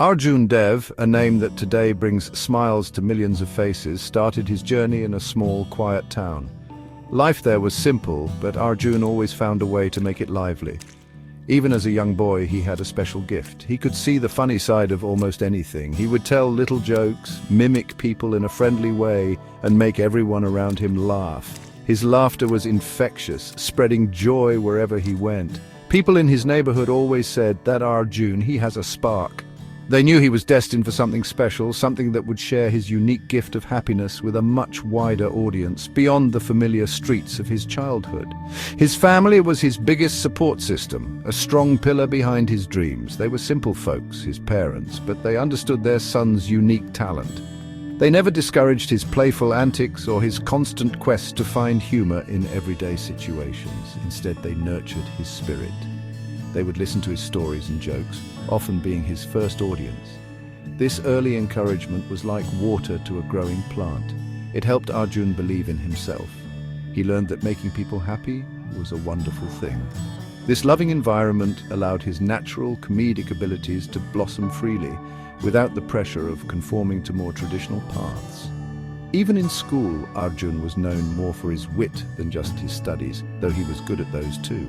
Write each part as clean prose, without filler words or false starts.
Arjun Dev, a name that today brings smiles to millions of faces, started his journey in a small, quiet town. Life there was simple, but Arjun always found a way to make it lively. Even as a young boy, he had a special gift. He could see the funny side of almost anything. He would tell little jokes, mimic people in a friendly way, and make everyone around him laugh. His laughter was infectious, spreading joy wherever he went. People in his neighborhood always said, "That Arjun, he has a spark." They knew he was destined for something special, something that would share his unique gift of happiness with a much wider audience, beyond the familiar streets of his childhood. His family was his biggest support system, a strong pillar behind his dreams. They were simple folks, his parents, but they understood their son's unique talent. They never discouraged his playful antics or his constant quest to find humor in everyday situations. Instead, they nurtured his spirit. They would listen to his stories and jokes, often being his first audience. This early encouragement was like water to a growing plant. It helped Arjun believe in himself. He learned that making people happy was a wonderful thing. This loving environment allowed his natural comedic abilities to blossom freely, without the pressure of conforming to more traditional paths. Even in school, Arjun was known more for his wit than just his studies, though he was good at those too.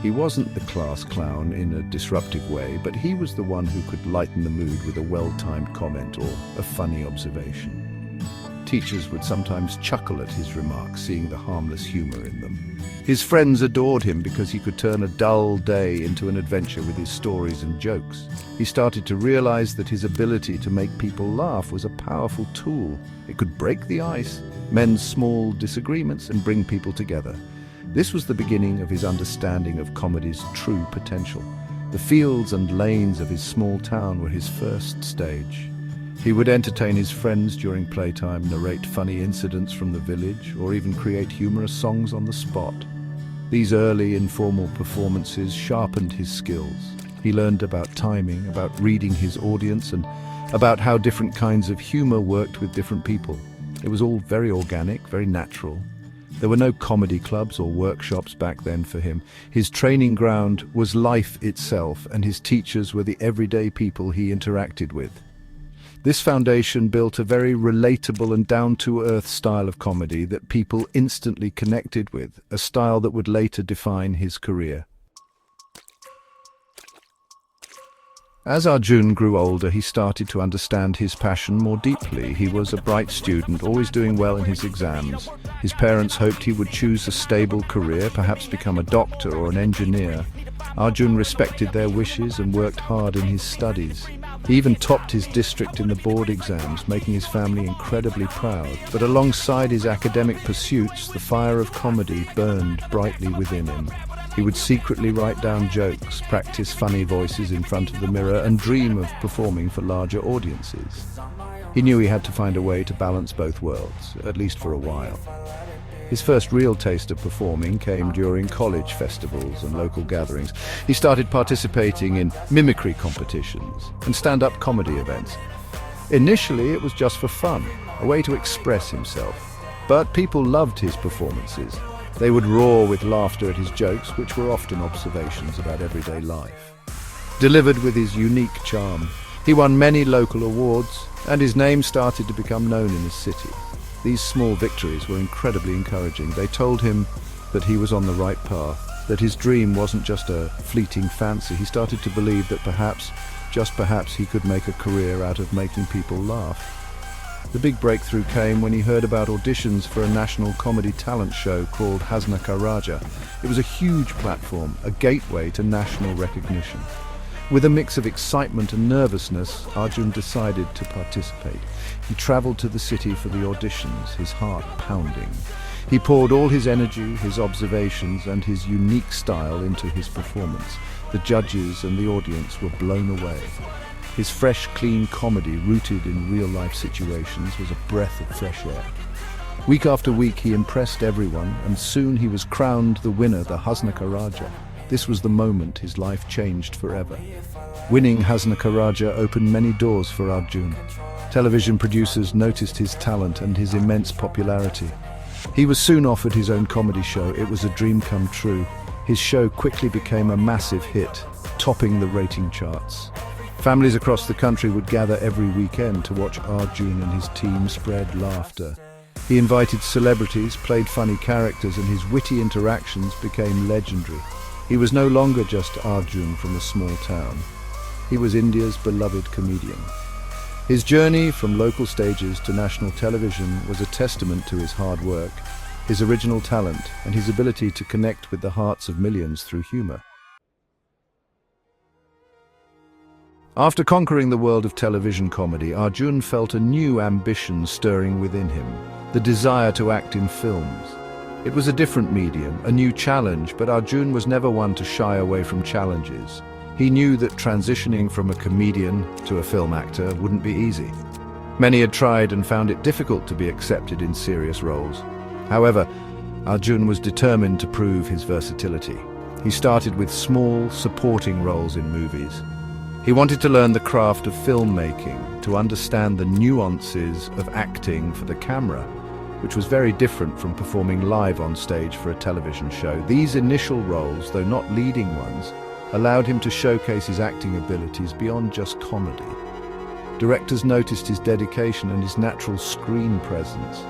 He wasn't the class clown in a disruptive way, but he was the one who could lighten the mood with a well-timed comment or a funny observation. Teachers would sometimes chuckle at his remarks, seeing the harmless humor in them. His friends adored him because he could turn a dull day into an adventure with his stories and jokes. He started to realize that his ability to make people laugh was a powerful tool. It could break the ice, mend small disagreements, and bring people together. This was the beginning of his understanding of comedy's true potential. The fields and lanes of his small town were his first stage. He would entertain his friends during playtime, narrate funny incidents from the village, or even create humorous songs on the spot. These early, informal performances sharpened his skills. He learned about timing, about reading his audience, and about how different kinds of humor worked with different people. It was all very organic, very natural. There were no comedy clubs or workshops back then for him. His training ground was life itself, and his teachers were the everyday people he interacted with. This foundation built a very relatable and down-to-earth style of comedy that people instantly connected with, a style that would later define his career. As Arjun grew older, he started to understand his passion more deeply. He was a bright student, always doing well in his exams. His parents hoped he would choose a stable career, perhaps become a doctor or an engineer. Arjun respected their wishes and worked hard in his studies. He even topped his district in the board exams, making his family incredibly proud. But alongside his academic pursuits, the fire of comedy burned brightly within him. He would secretly write down jokes, practice funny voices in front of the mirror, and dream of performing for larger audiences. He knew he had to find a way to balance both worlds, at least for a while. His first real taste of performing came during college festivals and local gatherings. He started participating in mimicry competitions and stand-up comedy events. Initially, it was just for fun, a way to express himself. But people loved his performances. They would roar with laughter at his jokes, which were often observations about everyday life. Delivered with his unique charm, he won many local awards, and his name started to become known in his city. These small victories were incredibly encouraging. They told him that he was on the right path, that his dream wasn't just a fleeting fancy. He started to believe that perhaps, just perhaps, he could make a career out of making people laugh. The big breakthrough came when he heard about auditions for a national comedy talent show called Hasna Ka Raja. It was a huge platform, a gateway to national recognition. With a mix of excitement and nervousness, Arjun decided to participate. He traveled to the city for the auditions, his heart pounding. He poured all his energy, his observations, and his unique style into his performance. The judges and the audience were blown away. His fresh, clean comedy, rooted in real-life situations, was a breath of fresh air. Week after week, he impressed everyone, and soon he was crowned the winner, the Hasna Ka Raja. This was the moment his life changed forever. Winning Hasna Ka Raja opened many doors for Arjun. Television producers noticed his talent and his immense popularity. He was soon offered his own comedy show. It was a dream come true. His show quickly became a massive hit, topping the rating charts. Families across the country would gather every weekend to watch Arjun and his team spread laughter. He invited celebrities, played funny characters, and his witty interactions became legendary. He was no longer just Arjun from a small town. He was India's beloved comedian. His journey from local stages to national television was a testament to his hard work, his original talent, and his ability to connect with the hearts of millions through humor. After conquering the world of television comedy, Arjun felt a new ambition stirring within him, the desire to act in films. It was a different medium, a new challenge, but Arjun was never one to shy away from challenges. He knew that transitioning from a comedian to a film actor wouldn't be easy. Many had tried and found it difficult to be accepted in serious roles. However, Arjun was determined to prove his versatility. He started with small, supporting roles in movies. He wanted to learn the craft of filmmaking, to understand the nuances of acting for the camera, which was very different from performing live on stage for a television show. These initial roles, though not leading ones, allowed him to showcase his acting abilities beyond just comedy. Directors noticed his dedication and his natural screen presence.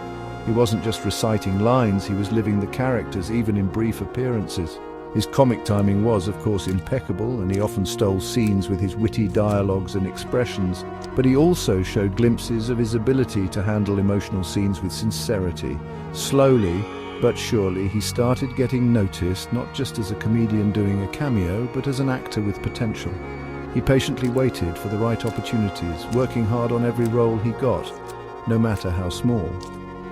He wasn't just reciting lines, he was living the characters, even in brief appearances. His comic timing was, of course, impeccable, and he often stole scenes with his witty dialogues and expressions, but he also showed glimpses of his ability to handle emotional scenes with sincerity. Slowly, but surely, he started getting noticed, not just as a comedian doing a cameo, but as an actor with potential. He patiently waited for the right opportunities, working hard on every role he got, no matter how small.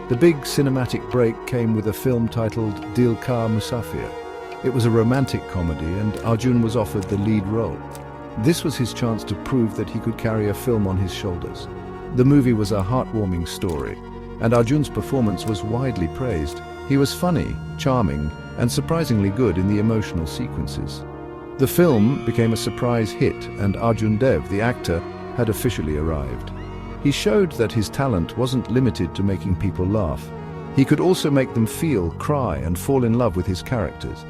The big cinematic break came with a film titled Dil Ka Musafir. It was a romantic comedy, and Arjun was offered the lead role. This was his chance to prove that he could carry a film on his shoulders. The movie was a heartwarming story, and Arjun's performance was widely praised. He was funny, charming, and surprisingly good in the emotional sequences. The film became a surprise hit, and Arjun Dev, the actor, had officially arrived. He showed that his talent wasn't limited to making people laugh. He could also make them feel, cry, and fall in love with his characters.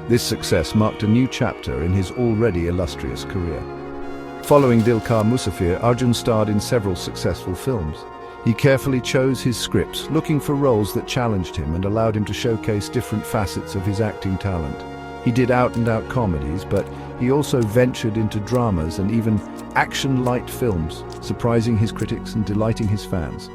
This success marked a new chapter in his already illustrious career. Following Dil Ka Musafir, Arjun starred in several successful films. He carefully chose his scripts, looking for roles that challenged him and allowed him to showcase different facets of his acting talent. He did out-and-out comedies, but he also ventured into dramas and even action-light films, surprising his critics and delighting his fans.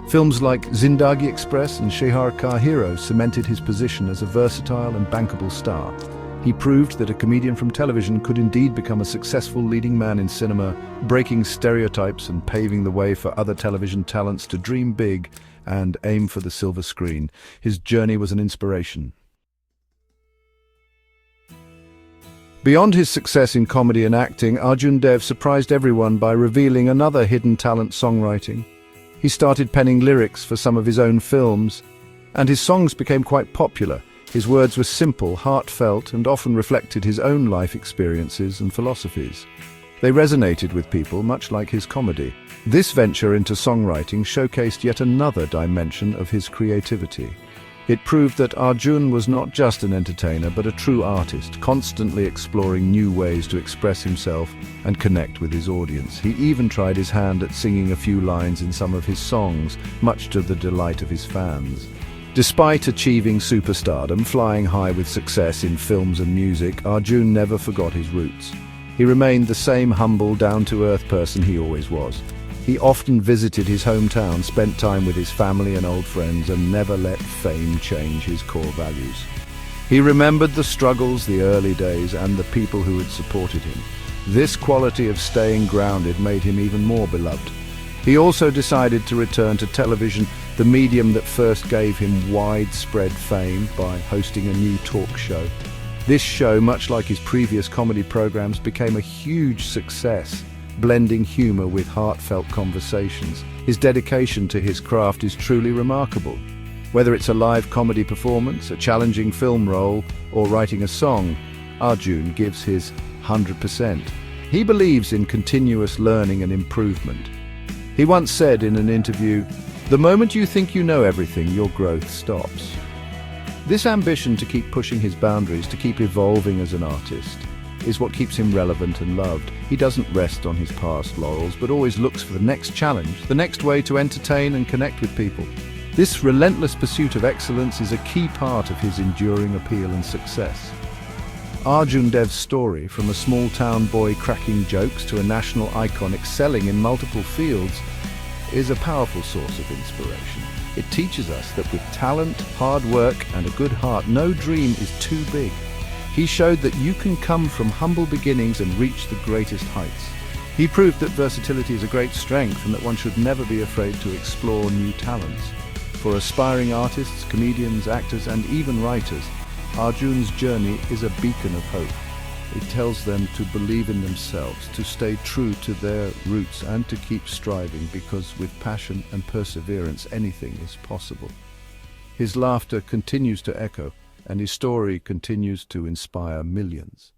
Films like Zindagi Express and Shehar Ka Hero cemented his position as a versatile and bankable star. He proved that a comedian from television could indeed become a successful leading man in cinema, breaking stereotypes and paving the way for other television talents to dream big and aim for the silver screen. His journey was an inspiration. Beyond his success in comedy and acting, Arjun Dev surprised everyone by revealing another hidden talent: songwriting. He started penning lyrics for some of his own films, and his songs became quite popular. His words were simple, heartfelt, and often reflected his own life experiences and philosophies. They resonated with people, much like his comedy. This venture into songwriting showcased yet another dimension of his creativity. It proved that Arjun was not just an entertainer, but a true artist, constantly exploring new ways to express himself and connect with his audience. He even tried his hand at singing a few lines in some of his songs, much to the delight of his fans. Despite achieving superstardom, flying high with success in films and music, Arjun never forgot his roots. He remained the same humble, down-to-earth person he always was. He often visited his hometown, spent time with his family and old friends, and never let fame change his core values. He remembered the struggles, the early days, and the people who had supported him. This quality of staying grounded made him even more beloved. He also decided to return to television, the medium that first gave him widespread fame, by hosting a new talk show. This show, much like his previous comedy programs, became a huge success, blending humor with heartfelt conversations. His dedication to his craft is truly remarkable. Whether it's a live comedy performance, a challenging film role, or writing a song, Arjun gives his 100%. He believes in continuous learning and improvement. He once said in an interview, "The moment you think you know everything, your growth stops." This ambition to keep pushing his boundaries, to keep evolving as an artist, is what keeps him relevant and loved. He doesn't rest on his past laurels, but always looks for the next challenge, the next way to entertain and connect with people. This relentless pursuit of excellence is a key part of his enduring appeal and success. Arjun Dev's story, from a small-town boy cracking jokes to a national icon excelling in multiple fields, is a powerful source of inspiration. It teaches us that with talent, hard work, and a good heart, no dream is too big. He showed that you can come from humble beginnings and reach the greatest heights. He proved that versatility is a great strength and that one should never be afraid to explore new talents. For aspiring artists, comedians, actors, and even writers, Arjun's journey is a beacon of hope. It tells them to believe in themselves, to stay true to their roots, and to keep striving, because with passion and perseverance, anything is possible. His laughter continues to echo, and his story continues to inspire millions.